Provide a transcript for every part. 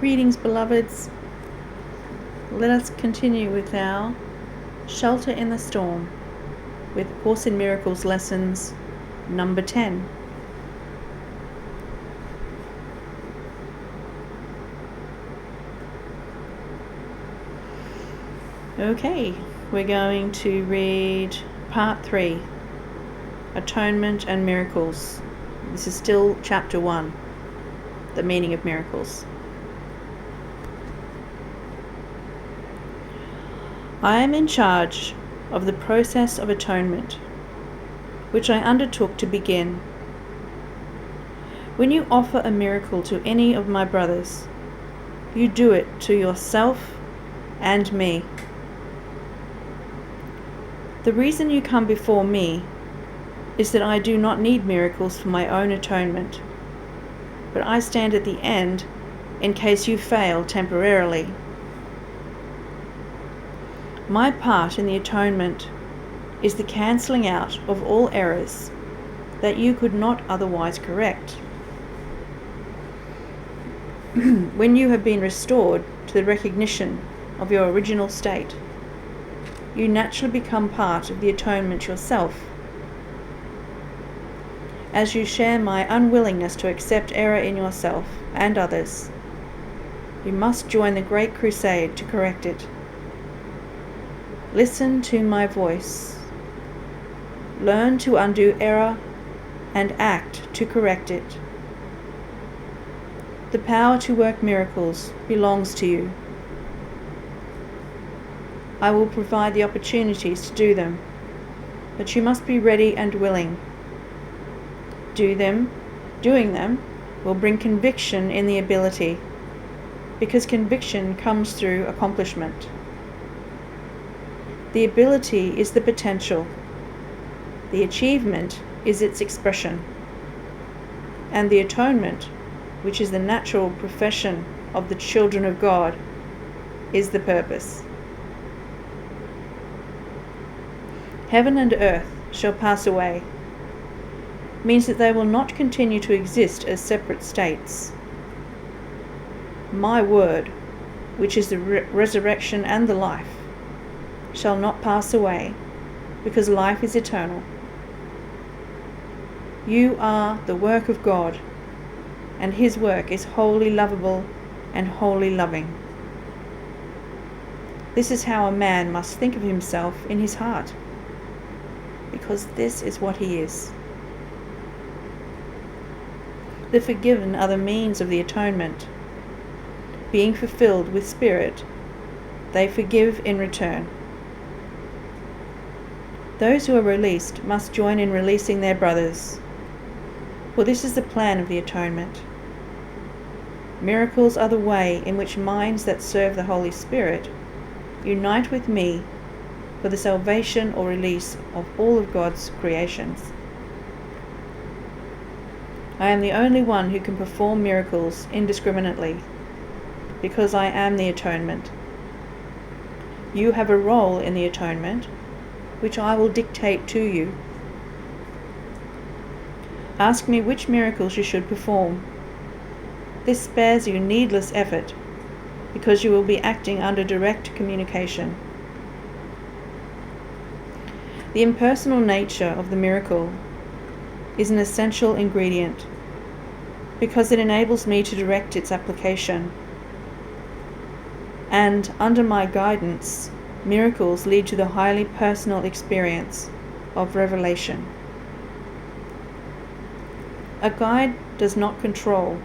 Greetings, beloveds. Let us continue with our Shelter in the Storm with Course in Miracles lessons number 10. Okay, we're going to read part 3, Atonement and Miracles. This is still chapter 1, the meaning of miracles. I am in charge of the process of atonement, which I undertook to begin. When you offer a miracle to any of my brothers, you do it to yourself and me. The reason you come before me is that I do not need miracles for my own atonement, but I stand at the end in case you fail temporarily. My part in the atonement is the cancelling out of all errors that you could not otherwise correct. When you have been restored to the recognition of your original state, you naturally become part of the atonement yourself. As you share my unwillingness to accept error in yourself and others, you must join the great crusade to correct it. Listen to my voice. Learn to undo error and act to correct it. The power to work miracles belongs to you. I will provide the opportunities to do them, but you must be ready and willing. Doing them will bring conviction in the ability, because conviction comes through accomplishment. The ability is the potential. The achievement is its expression. And the atonement, which is the natural profession of the children of God, is the purpose. Heaven and earth shall pass away, means that they will not continue to exist as separate states. My word, which is the resurrection and the life, shall not pass away, because life is eternal. You are the work of God, and His work is wholly lovable and wholly loving. This is how a man must think of himself in his heart, because this is what he is. The forgiven are the means of the atonement. Being fulfilled with spirit, they forgive in return. Those who are released must join in releasing their brothers, for this is the plan of the atonement. Miracles are the way in which minds that serve the Holy Spirit unite with me for the salvation or release of all of God's creations. I am the only one who can perform miracles indiscriminately, because I am the atonement. You have a role in the atonement, which I will dictate to you. Ask me which miracles you should perform. This spares you needless effort, because you will be acting under direct communication. The impersonal nature of the miracle is an essential ingredient, because it enables me to direct its application. And under my guidance, miracles lead to the highly personal experience of revelation. A guide does not control,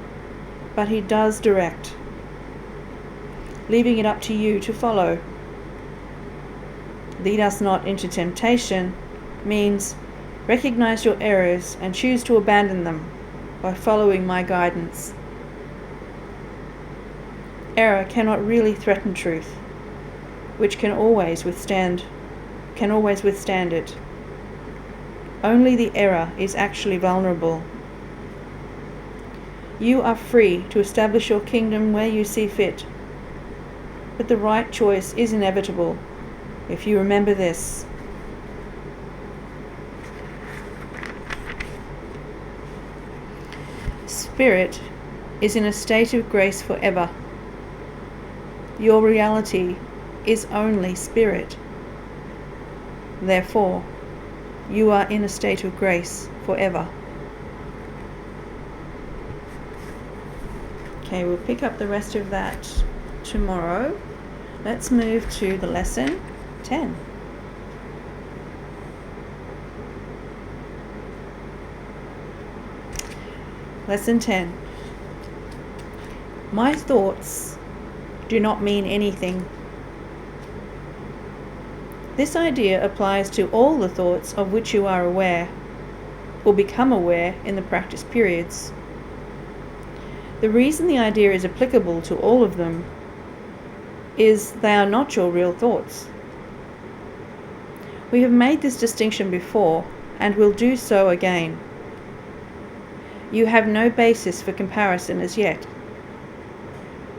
but he does direct, leaving it up to you to follow. Lead us not into temptation means recognize your errors and choose to abandon them by following my guidance. Error cannot really threaten truth, which can always withstand it. Only the error is actually vulnerable. You are free to establish your kingdom where you see fit, but the right choice is inevitable if you remember this. Spirit is in a state of grace forever, your reality is only spirit. Therefore, you are in a state of grace forever. Okay, we'll pick up the rest of that tomorrow. Let's move to the lesson 10. Lesson 10. My thoughts do not mean anything. This idea applies to all the thoughts of which you are aware, or become aware in the practice periods. The reason the idea is applicable to all of them is they are not your real thoughts. We have made this distinction before and will do so again. You have no basis for comparison as yet.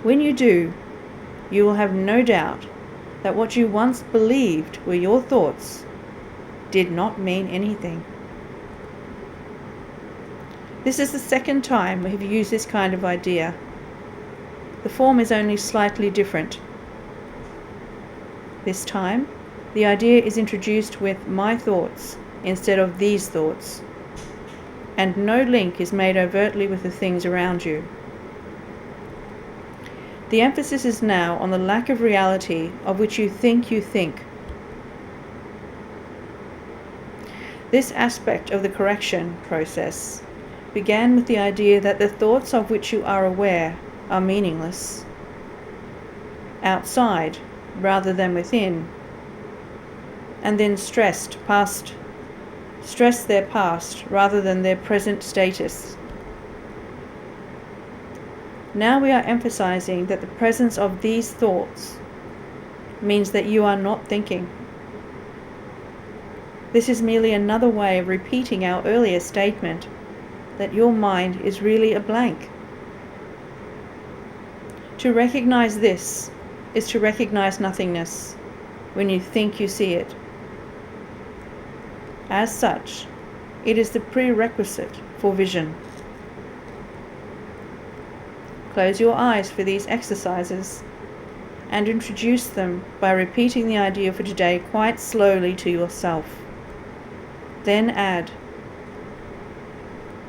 When you do, you will have no doubt that what you once believed were your thoughts did not mean anything. This is the second time we have used this kind of idea. The form is only slightly different. This time, the idea is introduced with my thoughts instead of these thoughts, and no link is made overtly with the things around you. The emphasis is now on the lack of reality of which you think you think. This aspect of the correction process began with the idea that the thoughts of which you are aware are meaningless, outside rather than within, and then stressed their past rather than their present status. Now we are emphasizing that the presence of these thoughts means that you are not thinking. This is merely another way of repeating our earlier statement that your mind is really a blank. To recognize this is to recognize nothingness when you think you see it. As such, it is the prerequisite for vision. Close your eyes for these exercises and introduce them by repeating the idea for today quite slowly to yourself. Then add,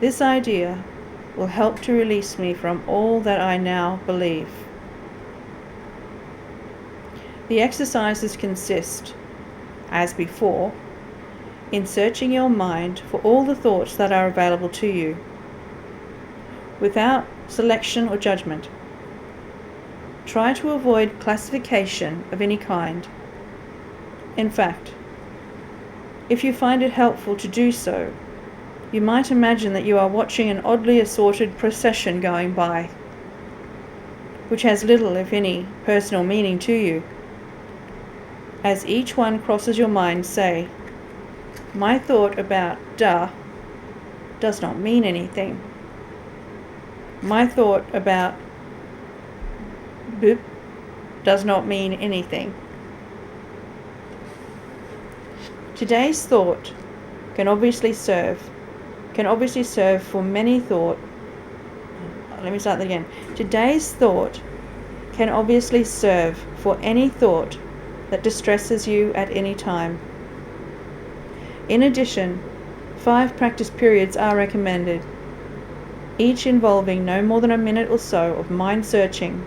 this idea will help to release me from all that I now believe. The exercises consist, as before, in searching your mind for all the thoughts that are available to you, without selection or judgment. Try to avoid classification of any kind. In fact, if you find it helpful to do so, you might imagine that you are watching an oddly assorted procession going by, which has little, if any, personal meaning to you. As each one crosses your mind, say, my thought about duh does not mean anything. My thought about boop does not mean anything. Today's thought can obviously serve for many thought. Let me start that again. Today's thought can obviously serve for any thought that distresses you at any time. In addition, 5 practice periods are recommended, each involving no more than a minute or so of mind searching.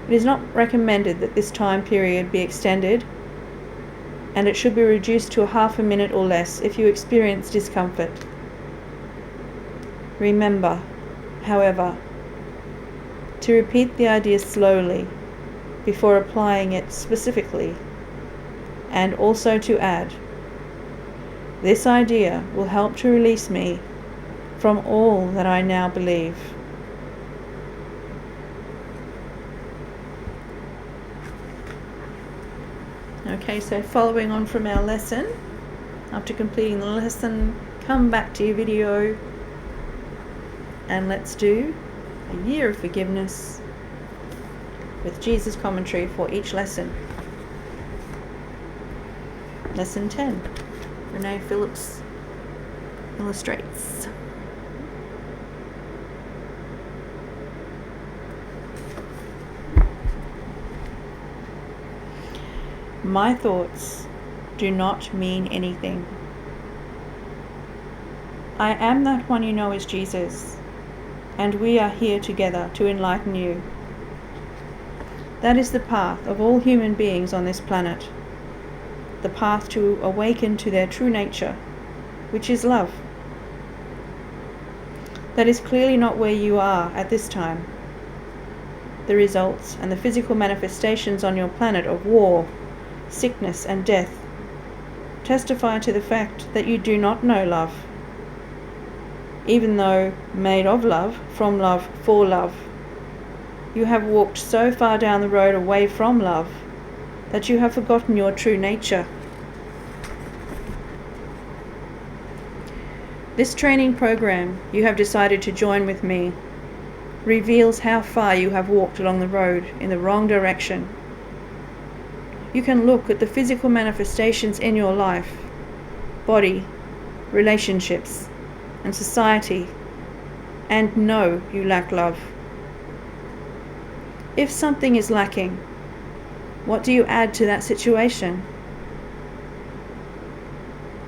It is not recommended that this time period be extended, and it should be reduced to a half a minute or less if you experience discomfort. Remember, however, to repeat the idea slowly before applying it specifically, and also to add, this idea will help to release me from all that I now believe. Okay, so following on from our lesson, after completing the lesson, come back to your video and let's do a year of forgiveness with Jesus commentary for each lesson. Lesson 10. Renee Phillips illustrates. My thoughts do not mean anything. I am that one you know as Jesus, and we are here together to enlighten you. That is the path of all human beings on this planet, the path to awaken to their true nature, which is love. That is clearly not where you are at this time. The results and the physical manifestations on your planet of war, sickness, and death testify to the fact that you do not know love. Even though made of love, from love, for love, you have walked so far down the road away from love that you have forgotten your true nature. This training program you have decided to join with me reveals how far you have walked along the road in the wrong direction. You can look at the physical manifestations in your life, body, relationships, and society, and know you lack love. If something is lacking, what do you add to that situation?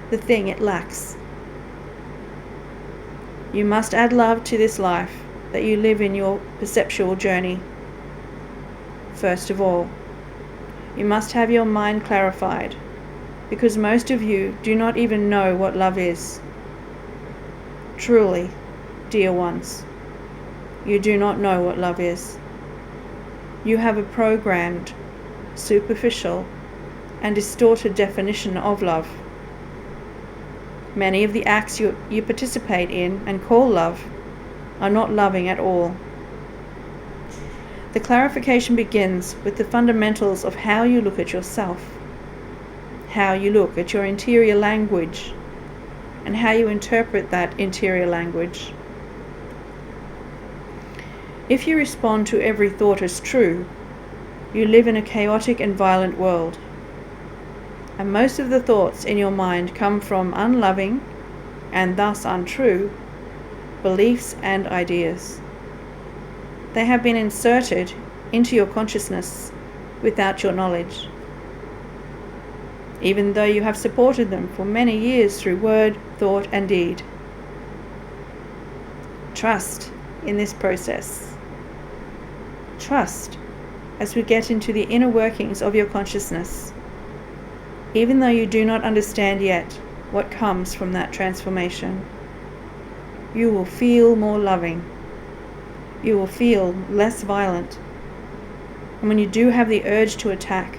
The thing it lacks. You must add love to this life that you live in your perceptual journey. First of all, you must have your mind clarified, because most of you do not even know what love is. Truly, dear ones, you do not know what love is. You have a programmed, superficial, and distorted definition of love. Many of the acts you participate in and call love are not loving at all. The clarification begins with the fundamentals of how you look at yourself, how you look at your interior language, and how you interpret that interior language. If you respond to every thought as true, you live in a chaotic and violent world. And most of the thoughts in your mind come from unloving, and thus untrue, beliefs and ideas. They have been inserted into your consciousness without your knowledge, even though you have supported them for many years through word, thought, and deed. Trust in this process. Trust as we get into the inner workings of your consciousness, even though you do not understand yet what comes from that transformation. You will feel more loving. You will feel less violent. And when you do have the urge to attack,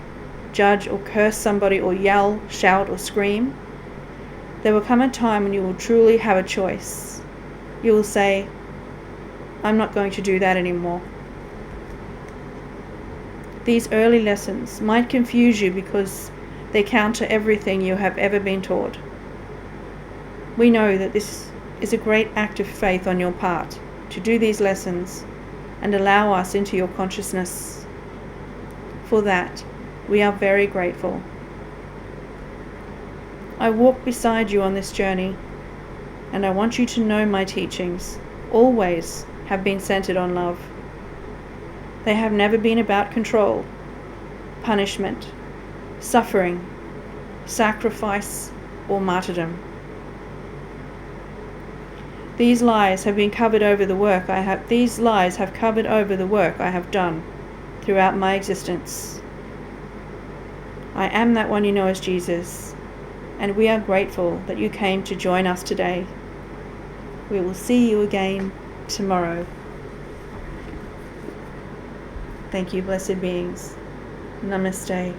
judge or curse somebody, or yell, shout, or scream, there will come a time when you will truly have a choice. You will say, I'm not going to do that anymore. These early lessons might confuse you because they counter everything you have ever been taught. We know that this is a great act of faith on your part to do these lessons and allow us into your consciousness. For that, we are very grateful. I walk beside you on this journey, and I want you to know my teachings always have been centered on love. They have never been about control, punishment, suffering, sacrifice, or martyrdom. These lies have covered over the work I have done throughout my existence. I am that one you know as Jesus, and we are grateful that you came to join us today. We will see you again tomorrow. Thank you, blessed beings. Namaste.